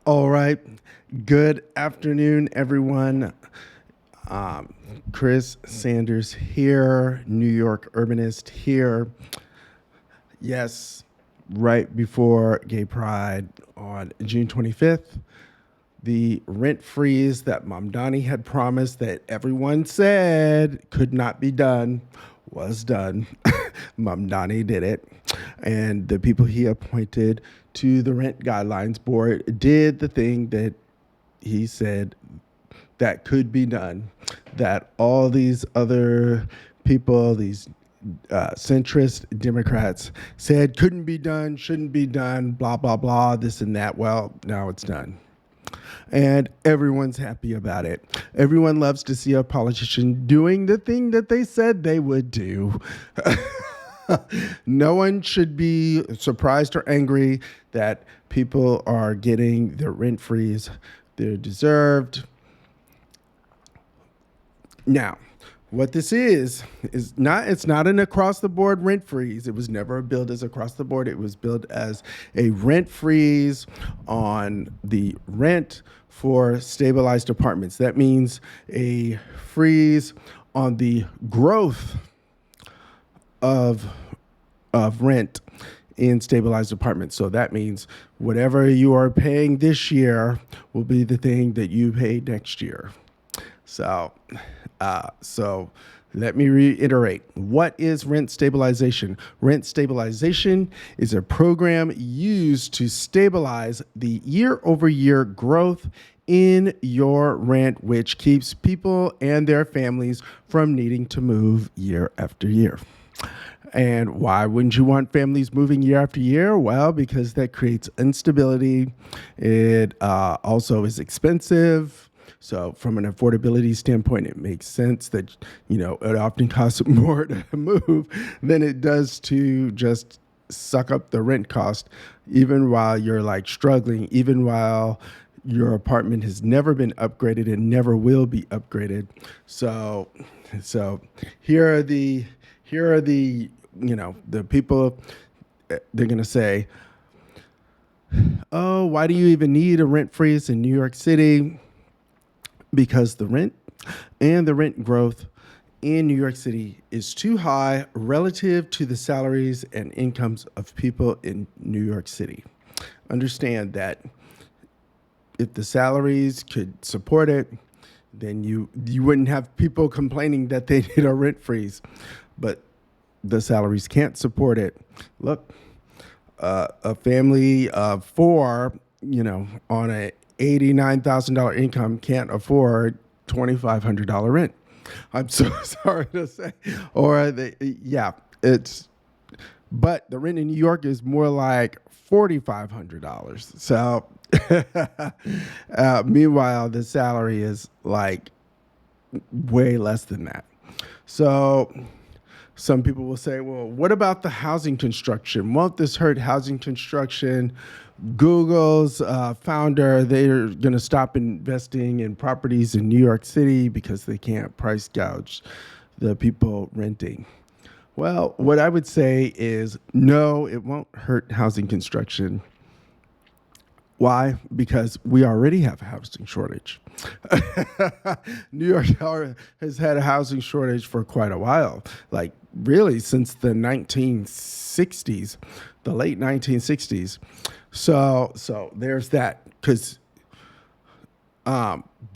All right. Good afternoon, everyone. Chris Sanders here, New York urbanist here. Yes, right before Gay Pride on June 25th, the rent freeze that Mamdani had promised that everyone said could not be done was done. Mamdani did it. And the people he appointed to the rent guidelines board did the thing that he said that could be done, that all these other people, these centrist Democrats said couldn't be done, shouldn't be done, blah, blah, blah, this and that. Well, now it's done. And everyone's happy about it. Everyone loves to see a politician doing the thing that they said they would do. No one should be surprised or angry that people are getting their rent freeze they're deserved. Now, what this is not, it's not an across the board rent freeze. It was never billed as across the board. It was billed as a rent freeze on the rent for stabilized apartments. That means a freeze on the growth of rent in stabilized apartments. So that means whatever you are paying this year will be the thing that you pay next year. So let me reiterate. What is rent stabilization? Rent stabilization is a program used to stabilize the year-over-year growth in your rent, which keeps people and their families from needing to move year after year. And why wouldn't you want families moving year after year? Well, because that creates instability. It also is expensive. So from an affordability standpoint, it makes sense that, it often costs more to move than it does to just suck up the rent cost, even while you're like struggling, even while your apartment has never been upgraded and never will be upgraded. So here are the the people, they're going to say, oh, why do you even need a rent freeze in New York City? Because the rent and the rent growth in New York City is too high relative to the salaries and incomes of people in New York City. Understand that if the salaries could support it, then you wouldn't have people complaining that they need a rent freeze. But the salaries can't support it. Look, a family of four, on a $89,000 income can't afford $2,500 rent. I'm so sorry to say. But the rent in New York is more like $4,500. So, meanwhile, the salary is like way less than that. So, some people will say, well, what about the housing construction? Won't this hurt housing construction? Google's founder, they're going to stop investing in properties in New York City because they can't price gouge the people renting. Well, what I would say is no, it won't hurt housing construction. Why? Because we already have a housing shortage. New York has had a housing shortage for quite a while, like really since the 1960s, the late 1960s. So there's that. Because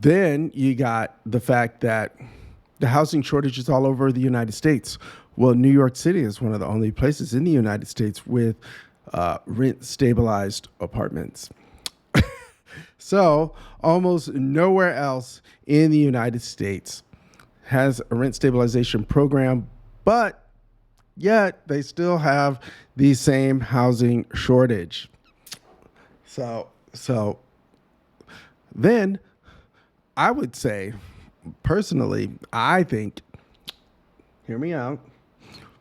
then you got the fact that the housing shortage is all over the United States. Well, New York City is one of the only places in the United States with rent stabilized apartments. So almost nowhere else in the United States has a rent stabilization program, but yet they still have the same housing shortage. So then I would say, personally, I think, hear me out,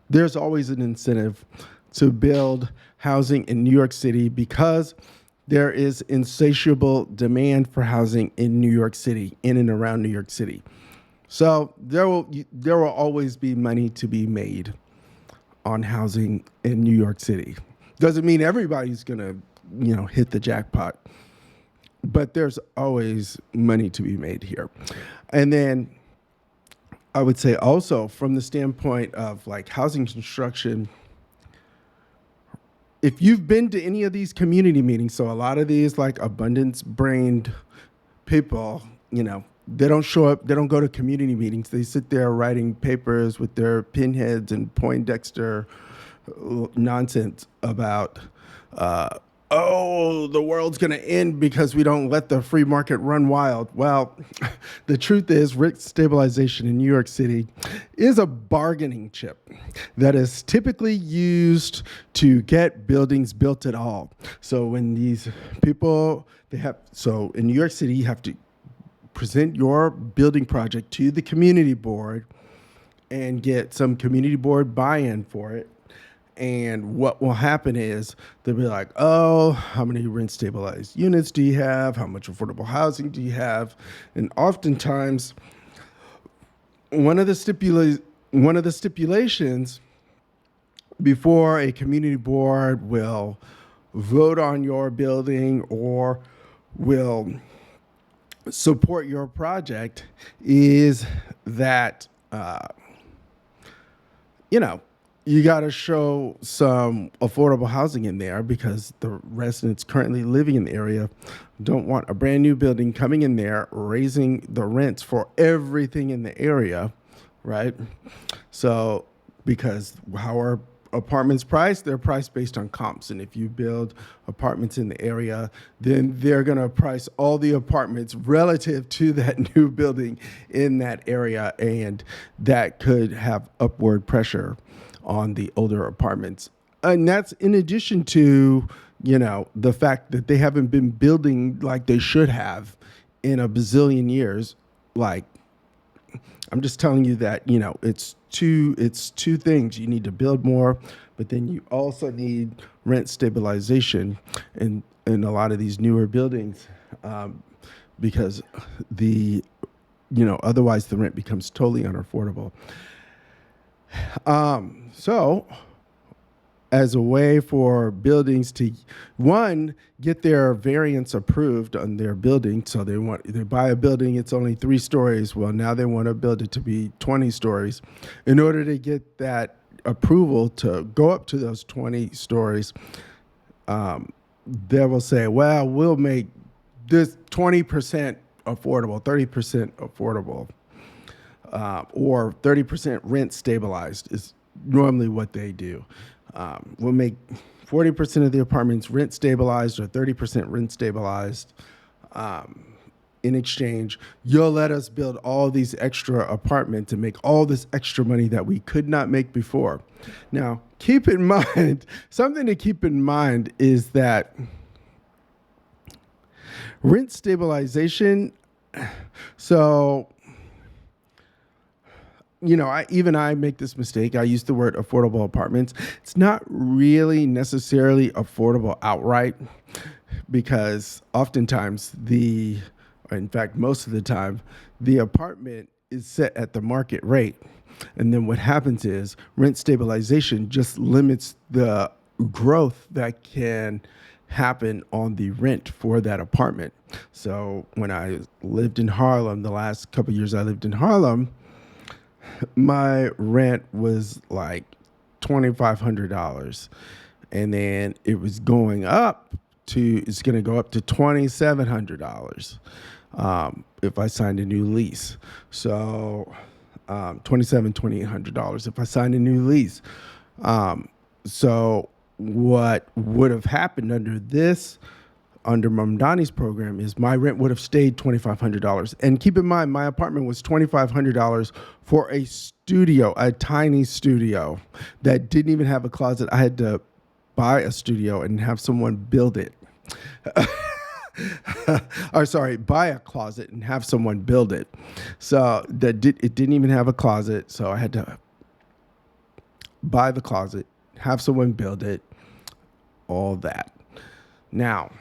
there's always an incentive to build housing in New York City because there is insatiable demand for housing in New York City, in and around New York City. So there will always be money to be made on housing in New York City. Doesn't mean everybody's gonna, hit the jackpot, but there's always money to be made here. And then I would say also from the standpoint of like housing construction, if you've been to any of these community meetings, so a lot of these like abundance brained people, they don't show up, they don't go to community meetings. They sit there writing papers with their pinheads and Poindexter nonsense about, oh, the world's going to end because we don't let the free market run wild. Well, the truth is, rent stabilization in New York City is a bargaining chip that is typically used to get buildings built at all. So when these people, so in New York City, you have to present your building project to the community board and get some community board buy-in for it. And what will happen is they'll be like, oh, how many rent stabilized units do you have? How much affordable housing do you have? And oftentimes, one of the stipulations before a community board will vote on your building or will support your project is that, you got to show some affordable housing in there because the residents currently living in the area don't want a brand new building coming in there, raising the rents for everything in the area, right? So, because how are apartments priced? They're priced based on comps. And if you build apartments in the area, then they're going to price all the apartments relative to that new building in that area. And that could have upward pressure on the older apartments. And that's in addition to, the fact that they haven't been building like they should have in a bazillion years. Like, I'm just telling you that, it's two things. You need to build more, but then you also need rent stabilization in a lot of these newer buildings, because otherwise the rent becomes totally unaffordable. So as a way for buildings to, one, get their variance approved on their building. So they buy a building, it's only 3 stories. Well, now they want to build it to be 20 stories. In order to get that approval to go up to those 20 stories, they will say, well, we'll make this 20% affordable, 30% affordable. Or 30% rent stabilized is normally what they do. We'll make 40% of the apartments rent stabilized or 30% rent stabilized. In exchange, you'll let us build all these extra apartments and make all this extra money that we could not make before. Now, keep in mind, something to keep in mind is that rent stabilization, so I make this mistake. I use the word affordable apartments. It's not really necessarily affordable outright because oftentimes in fact, most of the time, the apartment is set at the market rate. And then what happens is rent stabilization just limits the growth that can happen on the rent for that apartment. So when I lived in Harlem, the last couple of years I lived in Harlem, my rent was like $2,500, and then it's going to go up to $2,700 if I signed a new lease. So $2,800 if I signed a new lease. So what would have happened under Mamdani's program is my rent would have stayed $2,500. And keep in mind, my apartment was $2,500 for a studio, a tiny studio that didn't even have a closet. I had to buy a studio and have someone build it. Buy a closet and have someone build it. So it didn't even have a closet. So I had to buy the closet, have someone build it, all that. Now,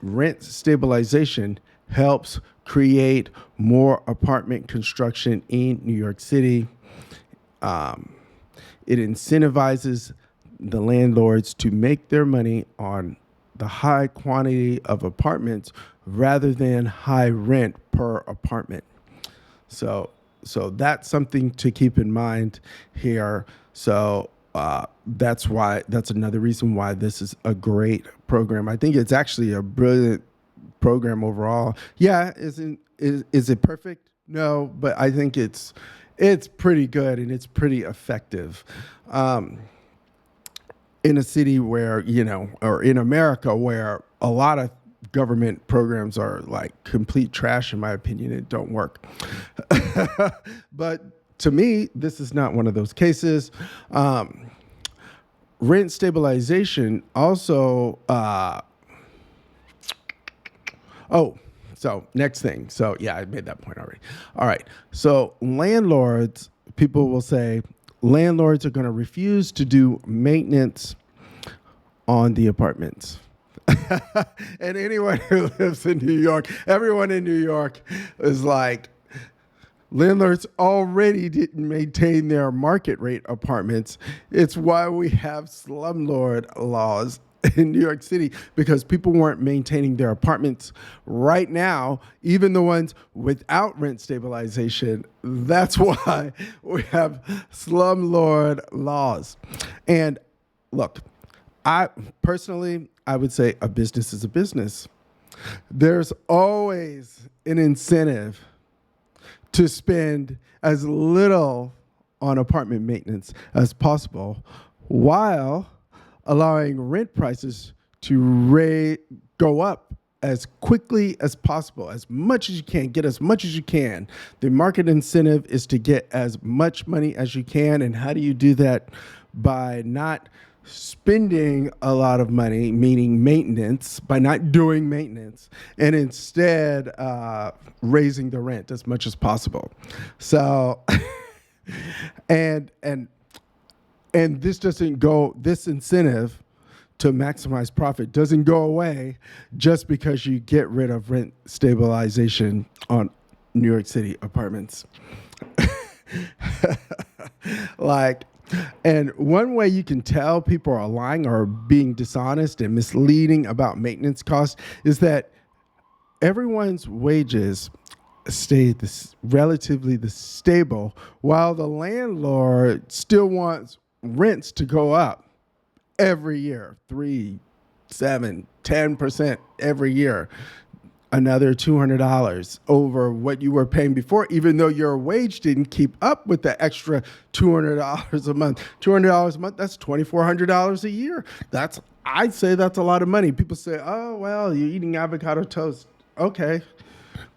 rent stabilization helps create more apartment construction in New York City. It incentivizes the landlords to make their money on the high quantity of apartments rather than high rent per apartment. So, so that's something to keep in mind here. So that's another reason why this is a great program. I think it's actually a brilliant program overall. Yeah, is it perfect? No, but I think it's pretty good and it's pretty effective. In a city where, or in America where a lot of government programs are like complete trash, in my opinion, it don't work. But to me, this is not one of those cases. Rent stabilization also, so next thing. So yeah, I made that point already. All right. So landlords, people will say landlords are going to refuse to do maintenance on the apartments. And anyone who lives in New York, everyone in New York is like, landlords already didn't maintain their market rate apartments. It's why we have slumlord laws in New York City, because people weren't maintaining their apartments. Right now, even the ones without rent stabilization, that's why we have slumlord laws. And look, I would say a business is a business. There's always an incentive to spend as little on apartment maintenance as possible, while allowing rent prices to go up as quickly as possible, as much as you can, get as much as you can. The market incentive is to get as much money as you can. And how do you do that? By not spending a lot of money, meaning maintenance, by not doing maintenance, and instead raising the rent as much as possible. So, and this this incentive to maximize profit doesn't go away just because you get rid of rent stabilization on New York City apartments. And one way you can tell people are lying or being dishonest and misleading about maintenance costs is that everyone's wages stay relatively stable, while the landlord still wants rents to go up every year, 3, 7, 10% every year. Another $200 over what you were paying before, even though your wage didn't keep up with the extra $200 a month. $200 a month, that's $2,400 a year. I'd say that's a lot of money. People say, oh, well, you're eating avocado toast. Okay.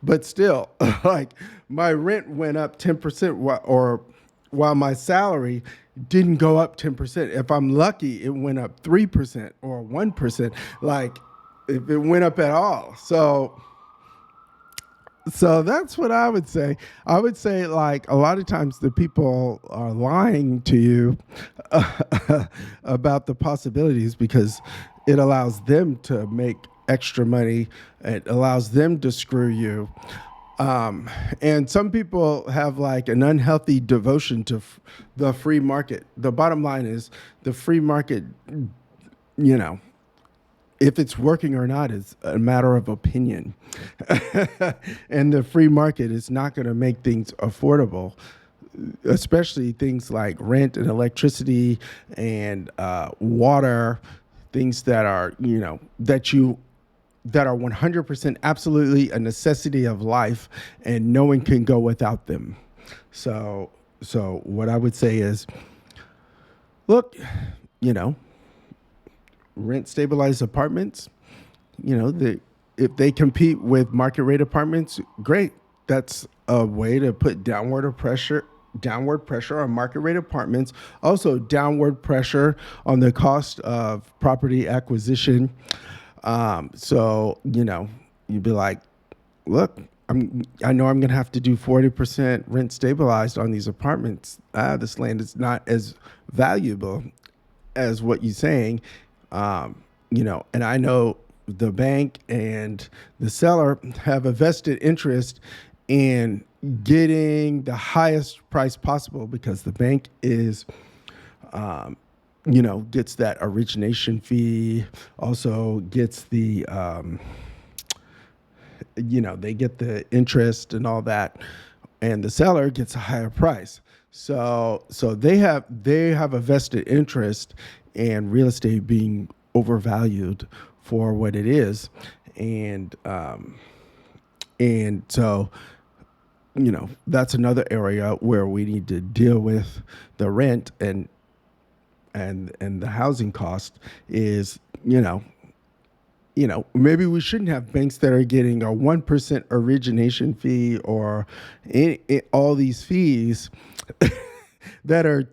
But still, like, my rent went up 10% while my salary didn't go up 10%. If I'm lucky, it went up 3% or 1%. Like, if it went up at all. So that's what I would say. I would say, like, a lot of times the people are lying to you about the possibilities because it allows them to make extra money. It allows them to screw you. And some people have like an unhealthy devotion to the free market. The bottom line is the free market, if it's working or not is a matter of opinion. And the free market is not going to make things affordable, especially things like rent and electricity and water, things that are, that are 100% absolutely a necessity of life, and no one can go without them. So what I would say is, look, rent stabilized apartments, if they compete with market rate apartments, great. That's a way to put downward pressure on market rate apartments. Also downward pressure on the cost of property acquisition. So, you'd be like, look, I know I'm going to have to do 40% rent stabilized on these apartments. This land is not as valuable as what you're saying. And I know the bank and the seller have a vested interest in getting the highest price possible, because the bank is gets that origination fee, also gets the, they get the interest and all that, and the seller gets a higher price. So they have a vested interest in real estate being overvalued for what it is, and so that's another area where we need to deal with the rent and the housing cost is, maybe we shouldn't have banks that are getting a 1% origination fee or all these fees that are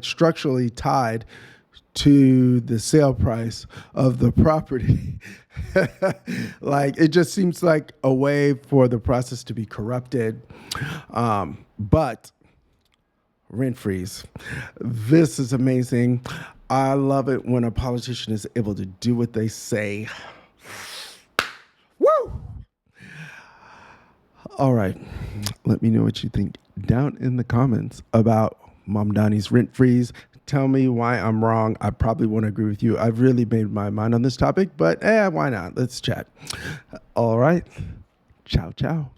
structurally tied to the sale price of the property. Like, it just seems like a way for the process to be corrupted. But rent freeze. This is amazing. I love it when a politician is able to do what they say. Woo! All right. Let me know what you think down in the comments about Mamdani's rent freeze. Tell me why I'm wrong. I probably won't agree with you. I've really made my mind on this topic, but why not? Let's chat. All right. Ciao, ciao.